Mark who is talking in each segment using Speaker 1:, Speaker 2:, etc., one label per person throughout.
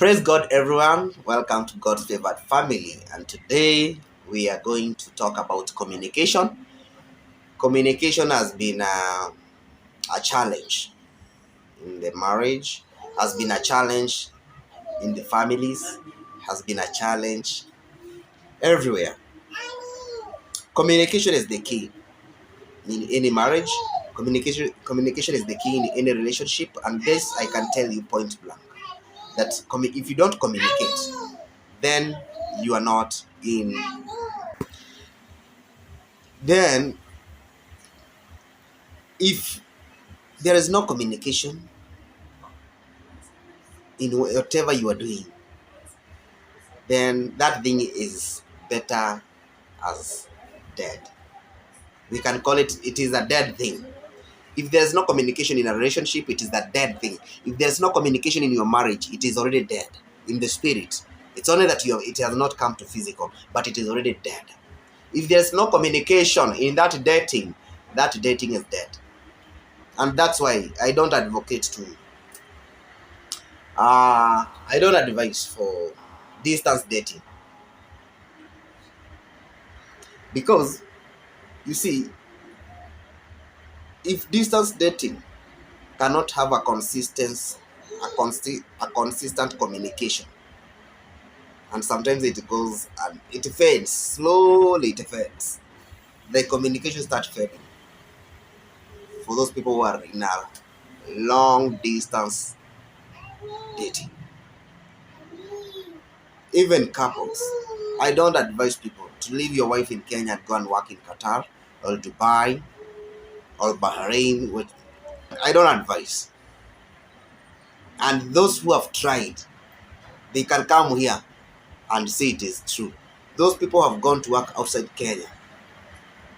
Speaker 1: Praise God, everyone. Welcome to God's favored family. And today we are going to talk about communication. Communication has been a challenge in the marriage, has been a challenge in the families, has been a challenge everywhere. Communication is the key in any marriage. Communication is the key in any relationship. And this I can tell you point blank that if you don't communicate, then you are not in. Then if there is no communication in whatever you are doing, then that thing is better as dead. We can call it is a dead thing. If there's no communication in a relationship, it is a dead thing. If there's no communication in your marriage, it is already dead in the spirit. It's only that it has not come to physical, but it is already dead. If there's no communication in that dating is dead. And that's why I don't advocate to I don't advise for distance dating, because you see, if distance dating cannot have a consistent communication, and sometimes it goes and it fades slowly, the communication starts fading for those people who are in a long distance dating. Even couples, I don't advise people to leave your wife in Kenya and go and work in Qatar or Dubai or Bahrain. I don't advise. And those who have tried, they can come here and say it is true. Those people have gone to work outside Kenya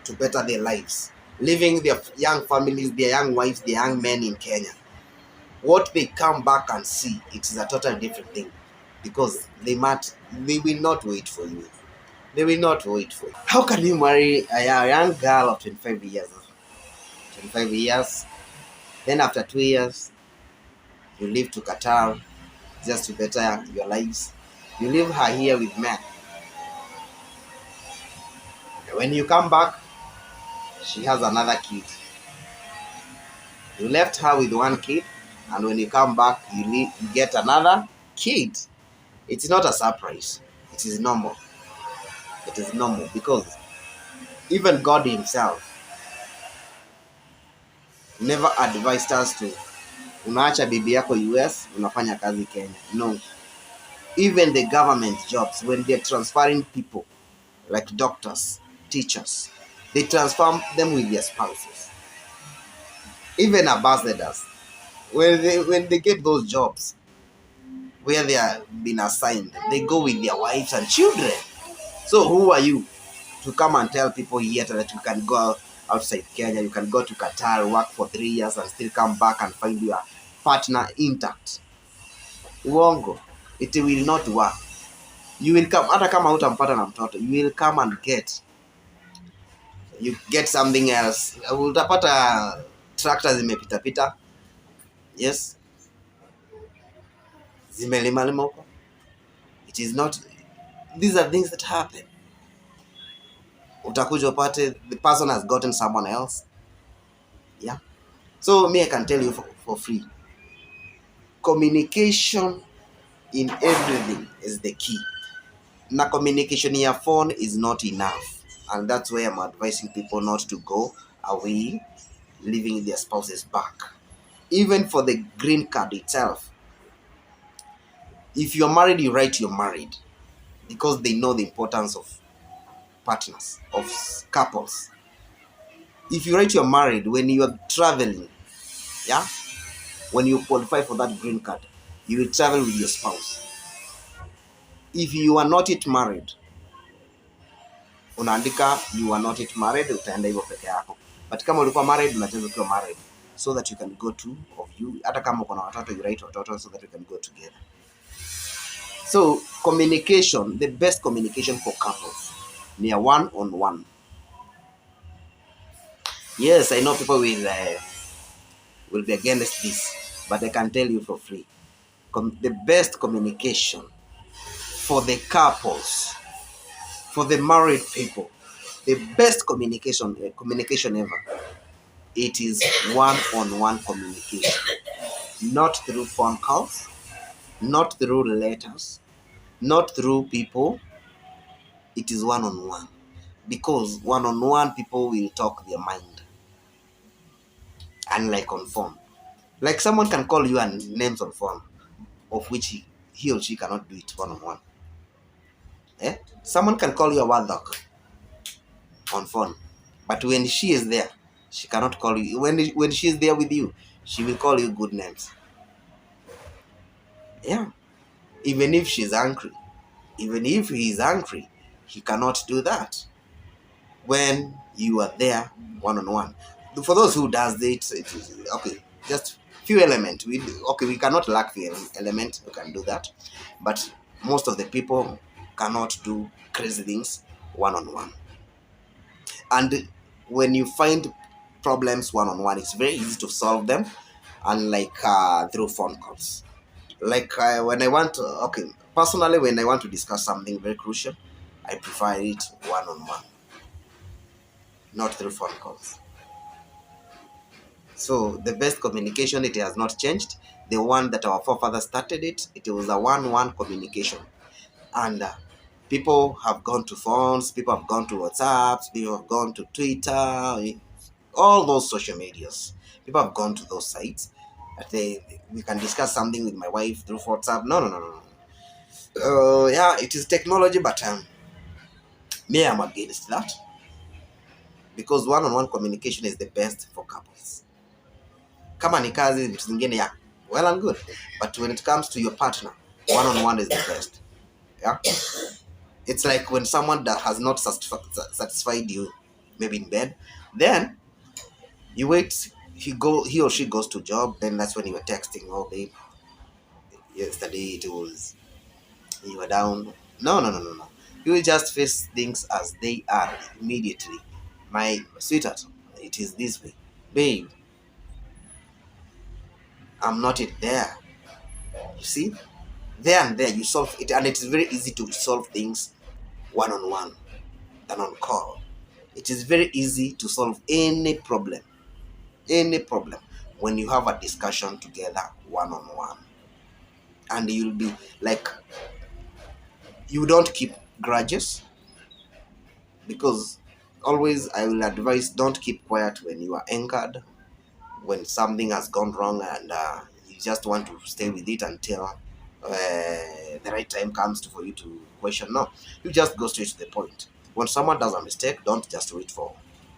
Speaker 1: to better their lives, leaving their young families, their young wives, their young men in Kenya. What they come back and see, it is a totally different thing, because they will not wait for you. They will not wait for you. How can you marry a young girl of 25 years? 25 years, then after 2 years, you leave to Qatar just to better your lives. You leave her here with men. When you come back, she has another kid. You left her with one kid, and when you come back, you get another kid. It's not a surprise. It is normal. It is normal, because even God himself never advised us to unaacha bibi yako US, unafanya kazi Kenya. No. Even the government jobs, when they're transferring people like doctors, teachers, they transfer them with their spouses. Even ambassadors, when they get those jobs where they are been assigned, they go with their wives and children. So who are you to come and tell people here that you can go outside Kenya, you can go to Qatar, work for 3 years and still come back and find your partner intact? Uongo. It will not work. You will come, hata kama hutampata na mtoto, you will come and you get something else. Utapata tractors zimepita. Yes. Zimelima huko. It is not, these are things that happen. Utakuja upate the person has gotten someone else. Yeah. So me, I can tell you for free. Communication in everything is the key. Now, communication in your phone is not enough. And that's why I'm advising people not to go away, leaving their spouses back. Even for the green card itself. If you're married, you write you're married, because they know the importance of partners, of couples. If you write you're married, when you are traveling, yeah, when you qualify for that green card, you will travel with your spouse. If you are not yet married, unaandika you are not yet married, utaenda hivyo peke yako. But kama ulikuwa married, unacheza ukiwa married, so that you can go to of you. Hata kama uko na watoto, you write watoto so that you can go together. So communication, the best communication for couples, near one-on-one. Yes, I know people will be against this, but I can tell you for free. the best communication for the couples, for the married people, the best communication ever. It is one-on-one communication, not through phone calls, not through letters, not through people. It is one-on-one, because one-on-one people will talk their mind, unlike on phone. Like someone can call you and names on phone, of which he or she cannot do it one-on-one. Someone can call you a warlock on phone, but when she is there, she cannot call you. When she is there with you, she will call you good names. Yeah, even if she's angry, even if he is angry, he cannot do that when you are there one-on-one. For those who does it is okay. Just few elements. We cannot lack the element. We can do that, but most of the people cannot do crazy things one-on-one. And when you find problems one-on-one, it's very easy to solve them, unlike through phone calls. Like when I want to, personally, when I want to discuss something very crucial, I prefer it one-on-one, not through phone calls. So the best communication, it has not changed. The one that our forefathers started it was a one-on-one communication. And people have gone to phones, people have gone to WhatsApps, people have gone to Twitter, all those social medias. People have gone to those sites. We can discuss something with my wife through WhatsApp. No. Yeah, it is technology, but me, I'm against that, because one-on-one communication is the best for couples. Kama ni kazi vitu zingine, yeah, well and good, but when it comes to your partner, one-on-one is the best. Yeah, it's like when someone that has not satisfied you, maybe in bed, then you wait. He or she goes to job. Then that's when you were texting. Oh, babe, yesterday it was, you were down. No. You will just face things as they are immediately. My sweetheart, it is this way. Babe, I'm not it there. You see? There and there, you solve it. And it is very easy to solve things one-on-one than on call. It is very easy to solve any problem. Any problem. When you have a discussion together one-on-one. And you'll be like, you don't keep grudges, because always I will advise, don't keep quiet when you are angered, when something has gone wrong, and you just want to stay with it until the right time comes for you to question. No, you just go straight to the point. When someone does a mistake, don't just wait for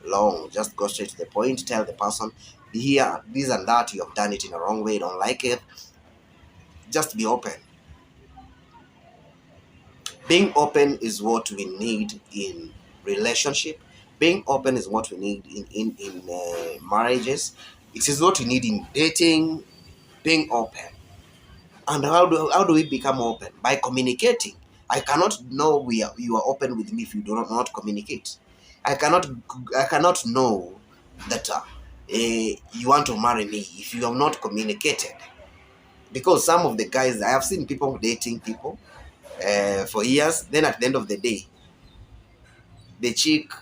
Speaker 1: long. Just go straight to the point. Tell the person, here, this and that, you have done it in a wrong way, don't like it. Just be open. Being open is what we need in relationship. Being open is what we need in marriages. It is what we need in dating. Being open. And how do we become open? By communicating. I cannot know you are open with me if you do not communicate. I cannot know that you want to marry me if you have not communicated. Because some of the guys, I have seen people dating people for years. Then at the end of the day, the chick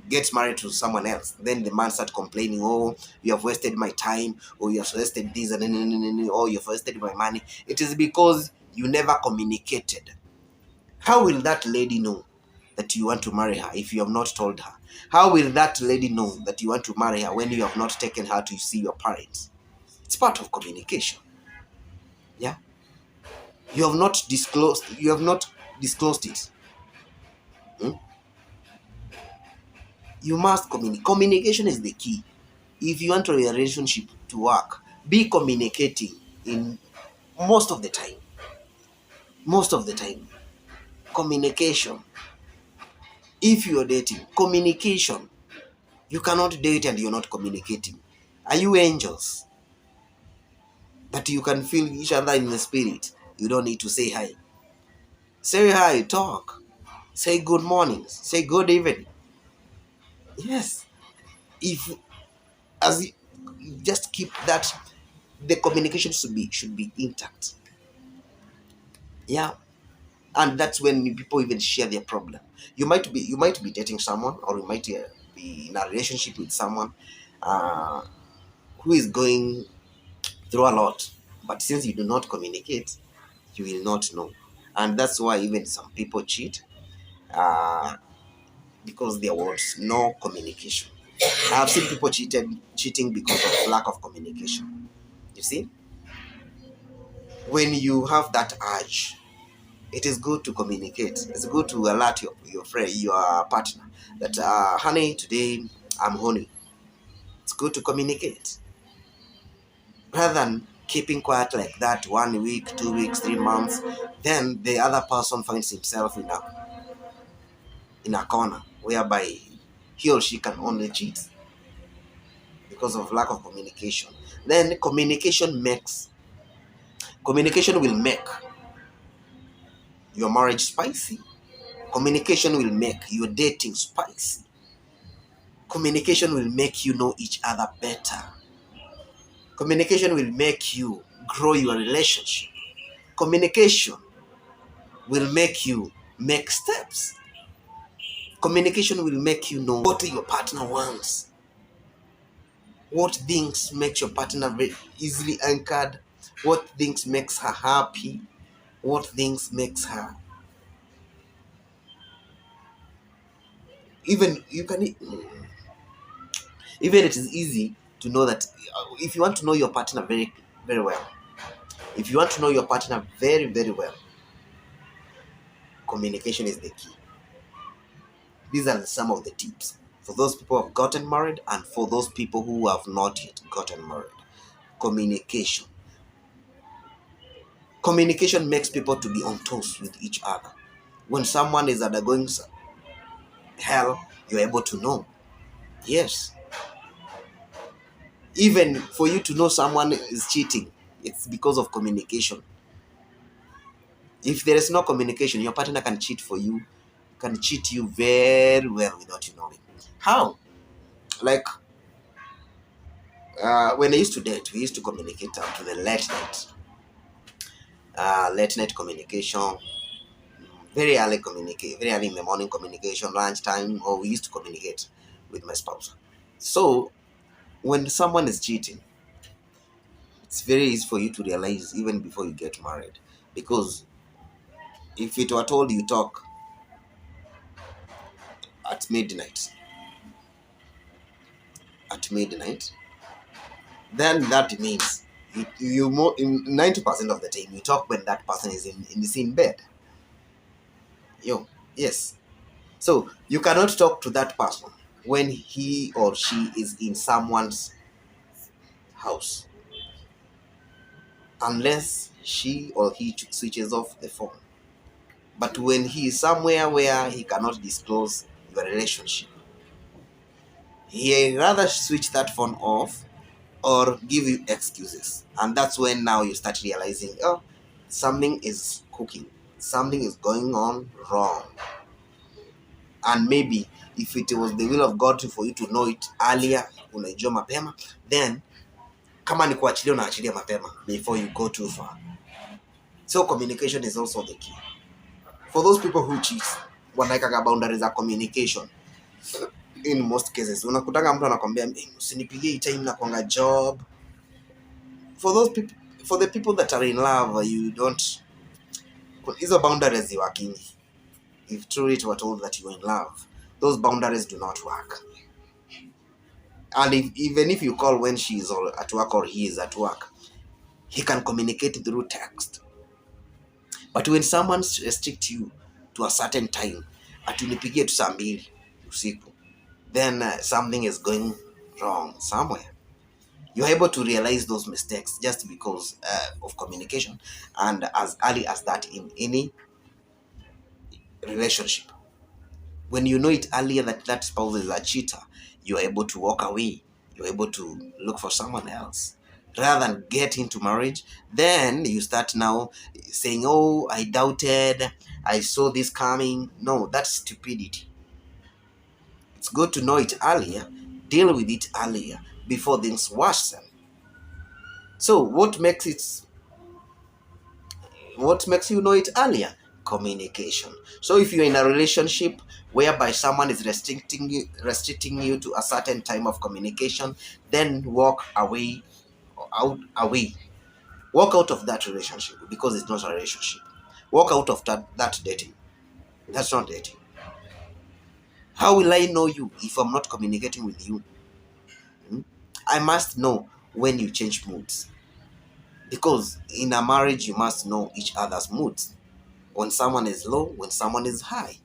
Speaker 1: gets married to someone else. Then the man starts complaining, oh, you have wasted my time, or you have wasted this, and oh, you have wasted my money. It is because you never communicated. How will that lady know that you want to marry her if you have not told her? How will that lady know that you want to marry her when you have not taken her to see your parents? It's part of communication. Yeah. You have not disclosed it. You must communicate. Communication is the key. If you want a relationship to work, be communicating in most of the time. Most of the time. Communication. If you are dating, communication. You cannot date and you're not communicating. Are you angels? That you can feel each other in the spirit. You don't need to say hi. Say hi, talk. Say good morning. Say good evening. Yes. If as you just keep that the communication should be intact. Yeah. And that's when people even share their problem. You might be dating someone, or you might be in a relationship with someone uh, who is going through a lot, but since you do not communicate, you will not know. And that's why even some people cheat, uh, because there was no communication. I have seen people cheating because of lack of communication. You see, when you have that urge, it is good to communicate. It's good to alert your friend, your partner, that honey, today I'm horny. It's good to communicate rather than keeping quiet like that 1 week, 2 weeks, 3 months. Then the other person finds himself in a corner whereby he or she can only cheat because of lack of communication. Then communication will make your marriage spicy. Communication will make your dating spicy. Communication will make you know each other better. Communication will make you grow your relationship. Communication will make you make steps. Communication will make you know what your partner wants. What things makes your partner very easily anchored. What things makes her happy. What things makes her even you can even it is easy to know that if you want to know your partner very very well, if you want to know your partner very very well, communication is the key. These are some of the tips for those people who have gotten married and for those people who have not yet gotten married. Communication. Communication makes people to be on toes with each other. When someone is undergoing hell, you're able to know. Yes. Even for you to know someone is cheating, it's because of communication. If there is no communication, your partner can cheat for you, can cheat you very well without you knowing. How? Like when I used to date, we used to communicate up to the late night communication, very early in the morning communication, lunchtime, or we used to communicate with my spouse. So when someone is cheating, it's very easy for you to realize even before you get married, because if it were told you talk at midnight, then that means you more in 90% of the time you talk when that person is in the same bed. Yes. So you cannot talk to that person when he or she is in someone's house unless she or he switches off the phone. But when he is somewhere where he cannot disclose your relationship, he rather switch that phone off or give you excuses. And that's when now you start realizing, oh, something is cooking, something is going on wrong. And maybe if it was the will of God for you to know it earlier, unaijua mapema, then kama ni kuachilia unaachilia mapema before you go too far. So communication is also the key. For those people who cheat, wanaikaga boundaries za communication. In most cases, unakutanga mtu anakwambia usinipigie time na kwanga job. For those people, for the people that are in love, you don't. Hizo boundaries working. If truly it were told that you're in love, those boundaries do not work. And even if you call when she is at work or he is at work, he can communicate through text. But when someone restricts you to a certain time, atunipigie tu saa 2 usiku, then something is going wrong somewhere. You're able to realize those mistakes just because of communication, and as early as that in any relationship. When you know it earlier that that spouse is a cheater, you're able to walk away. You're able to look for someone else. Rather than get into marriage, then you start now saying, oh, I doubted, I saw this coming. No, that's stupidity. It's good to know it earlier, deal with it earlier before things worsen. So what makes you know it earlier? Communication. So if you're in a relationship whereby someone is restricting you to a certain time of communication, then walk away, away. Walk out of that relationship, because it's not a relationship. Walk out of that dating. That's not dating. How will I know you if I'm not communicating with you? I must know when you change moods, because in a marriage you must know each other's moods. When someone is low, when someone is high.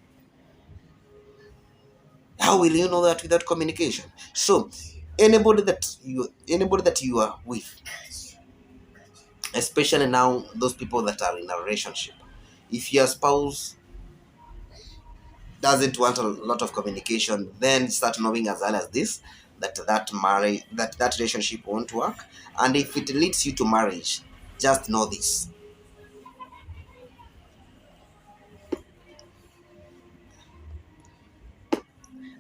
Speaker 1: How will you know that without communication? So anybody that you are with, especially now those people that are in a relationship, if your spouse doesn't want a lot of communication, then start knowing as early as this that relationship won't work. And if it leads you to marriage, just know this.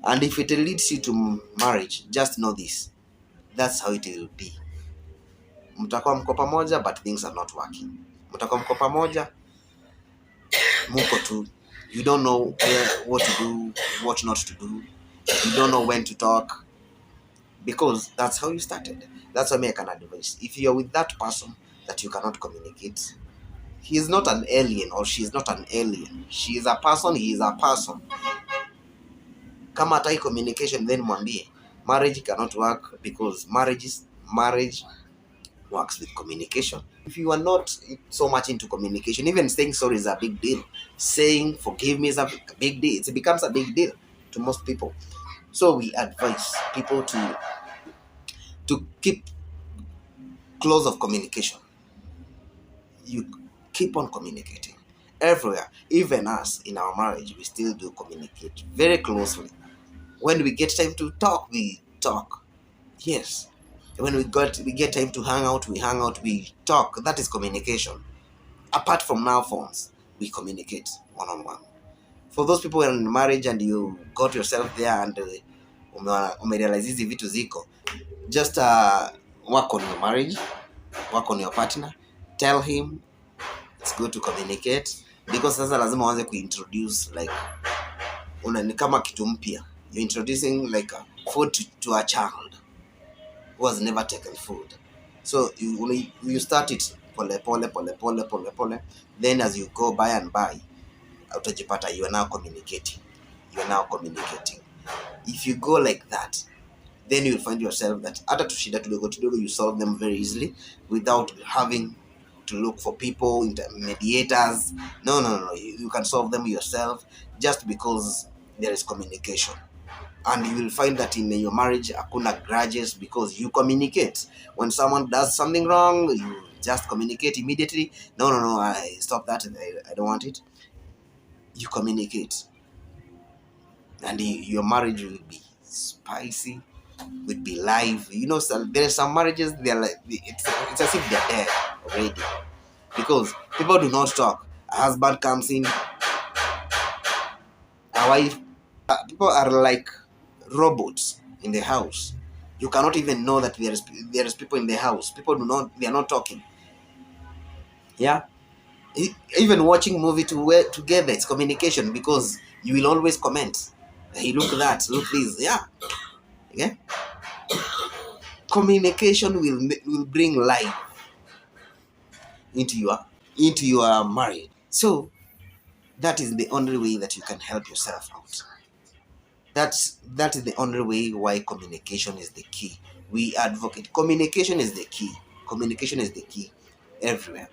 Speaker 1: And if it leads you to marriage, just know this. That's how it will be. Mtakuwa mko pamoja, but things are not working. Mtakuwa mko pamoja, muko tu. You don't know what to do, what not to do. You don't know when to talk, because that's how you started. That's why I can advise. If you're with that person that you cannot communicate, he is not an alien, or she is not an alien. She is a person, he is a person. Kama hataki communication, then mwambie. Marriage cannot work, because marriage works with communication. If you are not so much into communication, even saying sorry is a big deal. Saying forgive me is a big deal. It becomes a big deal to most people. So we advise people to keep close of communication. You keep on communicating everywhere. Even us in our marriage, we still do communicate very closely. When we get time to talk, we talk. Yes. When we get time to hang out, we hang out, we talk. That is communication. Apart from now phones, we communicate one-on-one. For those people who are in marriage and you got yourself there and umerealize hizi vitu ziko, just work on your marriage, work on your partner, tell him it's good to communicate, because sasa lazima uanze kuintroduce like ni kama kitu mpya. You're introducing like food to a child who has never taken food. So you start it pole pole. Then as you go by and by, utajipata you are now communicating. If you go like that, then you'll find yourself that hata tushida tudogo you solve them very easily without having to look for people, mediators. No. You can solve them yourself, just because there is communication. And you will find that in your marriage, hakuna grudges, because you communicate. When someone does something wrong, you just communicate immediately. No, I stop that. I don't want it. You communicate. And your marriage will be spicy, will be live. There are some marriages, they're like, it's as if they're dead already, because people do not talk. A husband comes in, a wife, people are like robots in the house. You cannot even know that there is people in the house. They are not talking. Yeah. Even watching movie together, it's communication, because you will always comment. Hey, look that, look this. Yeah. Communication will bring life into your marriage. So that is the only way that you can help yourself out. That is the only way why communication is the key. We advocate communication is the key. Communication is the key everywhere.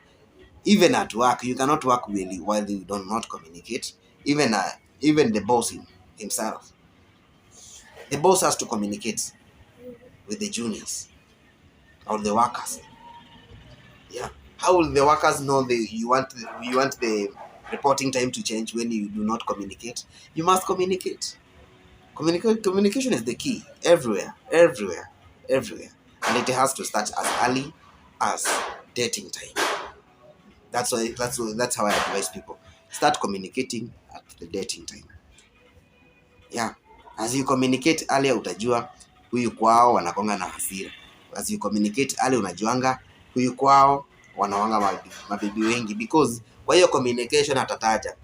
Speaker 1: Even at work, you cannot work really while you do not communicate. Even the boss himself, the boss has to communicate with the juniors or the workers. Yeah. How will the workers know you want the reporting time to change when you do not communicate? You must communicate. Communication is the key everywhere, and it has to start as early as dating time. That's how I advise people. Start communicating at the dating time. Yeah. As you communicate earlier, utajua huyu kwao wanakonga na hasira. As you communicate earlier, unajuanga huyu kwao wanaoanga mabibi wengi, because kwa hiyo communication atataja.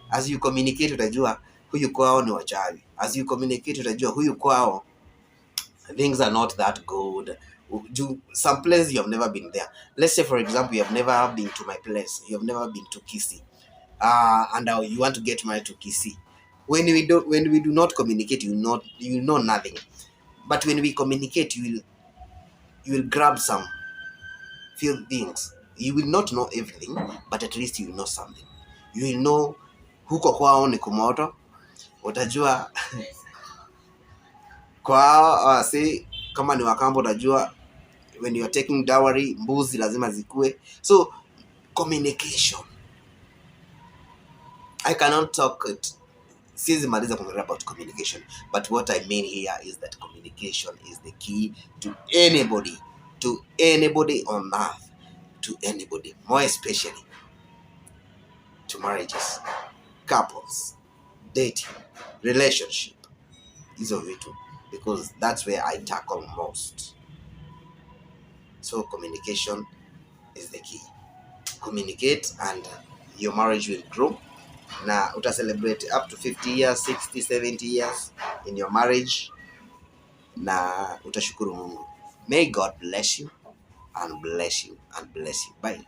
Speaker 1: As you communicate utajua huyu kwao ni wachawi. As you communicate utajua huyu kwao things are not that good. Some place you have never been there. Let's say for example you have never been to my place, you have never been to Kisii, and you want to get married to Kisii. When we do not communicate, you know nothing. But when we communicate, you will grab some few things. You will not know everything, but at least you will know something. You will know huko kwao ni kumoto, utajua kwao say kama ni Wakamba utajua when you are taking dowry mbuzi lazima zikue. So communication, I cannot talk it. Siwezi maliza kuongea about communication, but what I mean here is that communication is the key to anybody on earth, to anybody, more especially to marriages, couples, dating, relationship, hizo vitu, because that's where I tackle most. So communication is the key. Communicate and your marriage will grow. Na uta celebrate up to 50 years, 60, 70 years in your marriage, na utashukuru Mungu. May God bless you and bless you and bless you. Bye.